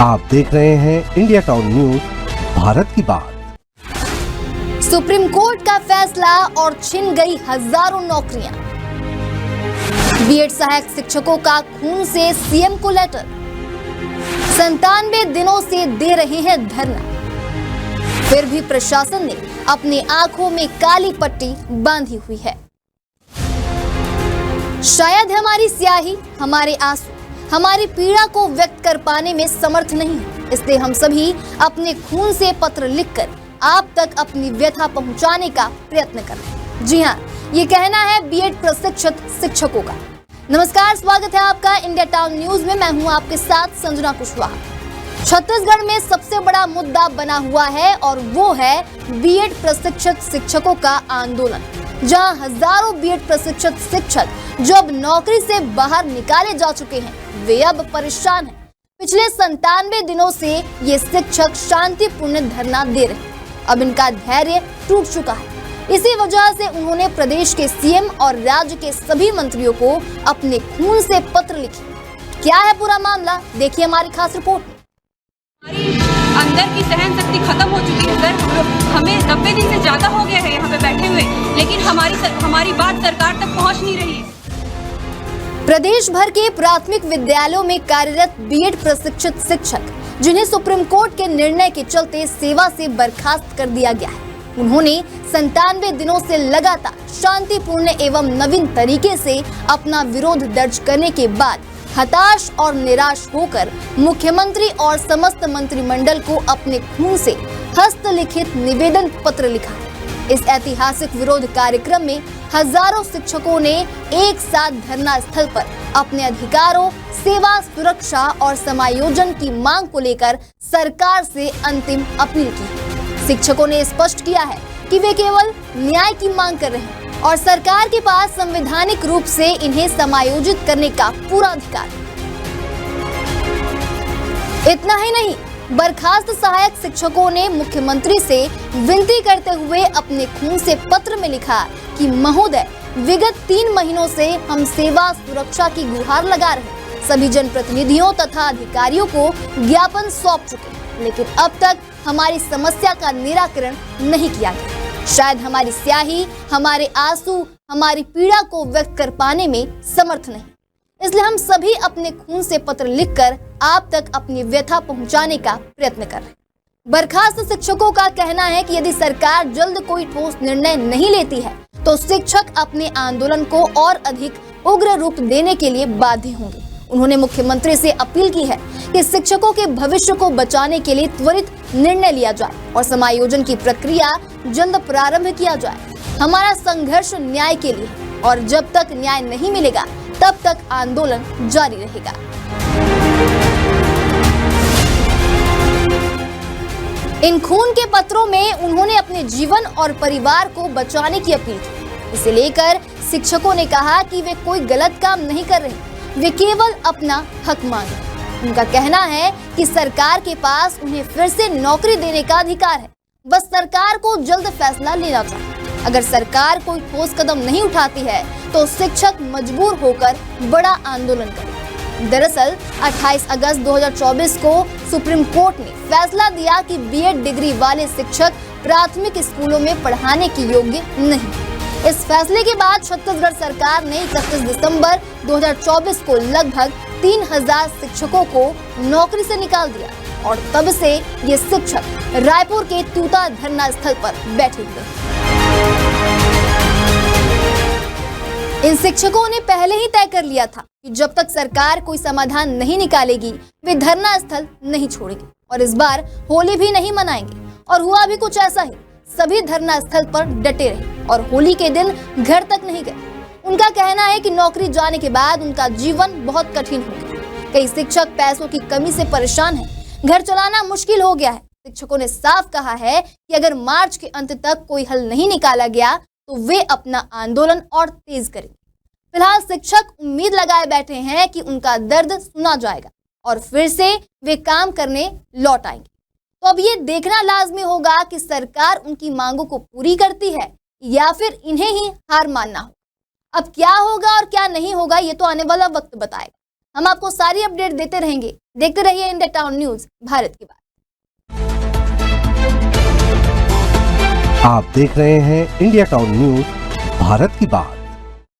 आप देख रहे हैं इंडिया टाउन न्यूज, भारत की बात। सुप्रीम कोर्ट का फैसला और छिन गई हजारों नौकरियां। बीएड सहायक शिक्षकों का खून से सीएम को लेटर। 97 दिनों से दे रहे हैं धरना, फिर भी प्रशासन ने अपनी आंखों में काली पट्टी बांधी हुई है। शायद हमारी स्याही, हमारे आंसू, हमारी पीड़ा को व्यक्त कर पाने में समर्थ नहीं है, इसलिए हम सभी अपने खून से पत्र लिखकर आप तक अपनी व्यथा पहुंचाने का प्रयत्न कर रहे हैं। जी हाँ, ये कहना है बीएड प्रशिक्षित शिक्षकों का। नमस्कार, स्वागत है आपका इंडिया टाउन न्यूज में। मैं हूं आपके साथ संजना कुशवाहा। छत्तीसगढ़ में सबसे बड़ा मुद्दा बना हुआ है और वो है बीएड प्रशिक्षित शिक्षकों का आंदोलन, जहां हजारों बीएड प्रशिक्षित शिक्षक जो अब नौकरी से बाहर निकाले जा चुके हैं, वे अब परेशान हैं। पिछले 97 दिनों से ये शिक्षक शांतिपूर्ण धरना दे रहे हैं। अब इनका धैर्य टूट चुका है। इसी वजह से उन्होंने प्रदेश के सीएम और राज्य के सभी मंत्रियों को अपने खून से पत्र लिखे। क्या है पूरा मामला, देखिए हमारी खास रिपोर्ट। हमारी अंदर की सहन शक्ति खत्म हो चुकी है सर। हमें 90 दिन से ज्यादा हो गया है यहाँ पे बैठे हुए, लेकिन हमारी बात सरकार तक पहुँच नहीं रही है। प्रदेश भर के प्राथमिक विद्यालयों में कार्यरत बीएड प्रशिक्षित शिक्षक, जिन्हें सुप्रीम कोर्ट के निर्णय के चलते सेवा से बर्खास्त कर दिया गया है, उन्होंने 97 दिनों से लगातार शांतिपूर्ण एवं नवीन तरीके से अपना विरोध दर्ज करने के बाद हताश और निराश होकर मुख्यमंत्री और समस्त मंत्रिमंडल को अपने खून से हस्तलिखित निवेदन पत्र लिखा। इस ऐतिहासिक विरोध कार्यक्रम में हजारों शिक्षकों ने एक साथ धरना स्थल पर अपने अधिकारों, सेवा सुरक्षा और समायोजन की मांग को लेकर सरकार से अंतिम अपील की। शिक्षकों ने स्पष्ट किया है कि वे केवल न्याय की मांग कर रहे हैं और सरकार के पास संवैधानिक रूप से इन्हें समायोजित करने का पूरा अधिकार है। इतना ही नहीं, बर्खास्त सहायक शिक्षकों ने मुख्यमंत्री से विनती करते हुए अपने खून से पत्र में लिखा कि महोदय, विगत 3 महीनों से हम सेवा सुरक्षा की गुहार लगा रहे हैं। सभी जनप्रतिनिधियों तथा अधिकारियों को ज्ञापन सौंप चुके हैं, लेकिन अब तक हमारी समस्या का निराकरण नहीं किया गया। शायद हमारी स्याही, हमारे आंसू, हमारी पीड़ा को व्यक्त कर पाने में समर्थ नहीं, इसलिए हम सभी अपने खून से पत्र लिखकर आप तक अपनी व्यथा पहुंचाने का प्रयत्न कर रहे हैं। बर्खास्त शिक्षकों का कहना है कि यदि सरकार जल्द कोई ठोस निर्णय नहीं लेती है तो शिक्षक अपने आंदोलन को और अधिक उग्र रूप देने के लिए बाध्य होंगे। उन्होंने मुख्यमंत्री से अपील की है कि शिक्षकों के भविष्य को बचाने के लिए त्वरित निर्णय लिया जाए और समायोजन की प्रक्रिया जल्द प्रारंभ किया जाए। हमारा संघर्ष न्याय के लिए है और जब तक न्याय नहीं मिलेगा तब तक आंदोलन जारी रहेगा। इन खून के पत्रों में उन्होंने अपने जीवन और परिवार को बचाने की अपील की। इसे लेकर शिक्षकों ने कहा कि वे कोई गलत काम नहीं कर रहे, वे केवल अपना हक मांग रहे हैं। उनका कहना है कि सरकार के पास उन्हें फिर से नौकरी देने का अधिकार है, बस सरकार को जल्द फैसला लेना चाहिए। अगर सरकार कोई ठोस कदम नहीं उठाती है तो शिक्षक मजबूर होकर बड़ा आंदोलन करें। दरअसल 28 अगस्त 2024 को सुप्रीम कोर्ट ने फैसला दिया कि बीएड डिग्री वाले शिक्षक प्राथमिक स्कूलों में पढ़ाने के योग्य नहीं। इस फैसले के बाद छत्तीसगढ़ सरकार ने 31 दिसंबर 2024 को लगभग 3000 शिक्षकों को नौकरी से निकाल दिया और तब से ये शिक्षक रायपुर के तूता धरना स्थल पर बैठे हुए हैं। इन शिक्षकों ने पहले ही तय कर लिया था कि जब तक सरकार कोई समाधान नहीं निकालेगी वे धरना स्थल नहीं छोड़ेंगे और इस बार होली भी नहीं मनाएंगे। और हुआ भी कुछ ऐसा ही, सभी धरना स्थल पर डटे रहे और होली के दिन घर तक नहीं गए। उनका कहना है कि नौकरी जाने के बाद उनका जीवन बहुत कठिन हो गया। कई शिक्षक पैसों की कमी से परेशान हैं, घर चलाना मुश्किल हो गया है। शिक्षकों ने साफ कहा है कि अगर मार्च के अंत तक कोई हल नहीं निकाला गया तो वे अपना आंदोलन और तेज करेंगे। फिलहाल शिक्षक उम्मीद लगाए बैठे हैं कि उनका दर्द सुना जाएगा और फिर से वे काम करने लौट आएंगे। तो अब ये देखना लाजमी होगा कि सरकार उनकी मांगों को पूरी करती है या फिर इन्हें ही हार मानना होगा। अब क्या होगा और क्या नहीं होगा ये तो आने वाला वक्त बताएगा। हम आपको सारी अपडेट देते रहेंगे। देखते रहिए इंडिया टाउन न्यूज, भारत की बात। आप देख रहे हैं इंडिया टाउन न्यूज, भारत की बात।